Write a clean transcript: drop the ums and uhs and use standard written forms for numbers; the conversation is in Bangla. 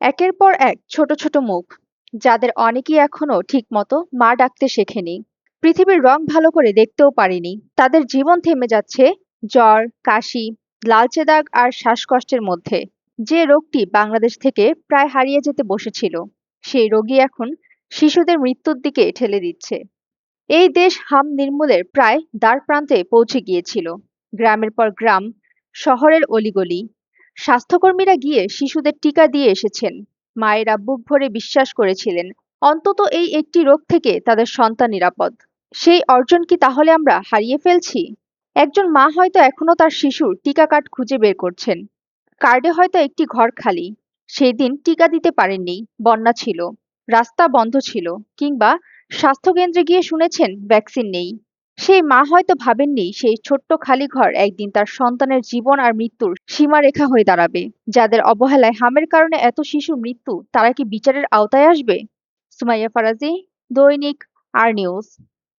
একের পর এক ছোট ছোট মুখ, যাদের অনেকেই এখনো ঠিকমতো মা ডাকতে শেখেনি। পৃথিবীর রং ভালো করে দেখতেও পারেনি। তাদের জীবন থেমে যাচ্ছে জ্বর, কাশি, লালচে দাগ আর শ্বাসকষ্টের মধ্যে। যে রোগটি বাংলাদেশ থেকে প্রায় হারিয়ে যেতে বসেছিল, সেই রোগী এখন শিশুদের মৃত্যুর দিকে ঠেলে দিচ্ছে। এই দেশ হাম নির্মূলের প্রায় দ্বারপ্রান্তে পৌঁছে গিয়েছিল। গ্রামের পর গ্রাম, শহরের অলিগলি, স্বাস্থ্যকর্মীরা গিয়ে শিশুদের টিকা দিয়ে এসেছেন। মায়েরা বুক ভরে বিশ্বাস করেছিলেন অন্তত এই একটি রোগ থেকে তাদের সন্তান নিরাপদ। সেই অর্জন কি তাহলে আমরা হারিয়ে ফেলছি? একজন মা হয়তো এখনো তার শিশুর টিকা কার্ড খুঁজে বের করছেন। কার্ডে হয়তো একটি ঘর খালি। সেই দিন টিকা দিতে পারেননি, বন্যা ছিল, রাস্তা বন্ধ ছিল, কিংবা স্বাস্থ্যকেন্দ্রে গিয়ে শুনেছেন ভ্যাকসিন নেই। সেই মা হয়তো ভাবেননি সেই ছোট্ট খালি ঘর একদিন তার সন্তানের জীবন আর মৃত্যুর সীমারেখা হয়ে দাঁড়াবে। যাদের অবহেলায় হামের কারণে এত শিশুর মৃত্যু, তারা কি বিচারের আওতায় আসবে? সুমাইয়া ফারাজি, দৈনিক আর নিউজ।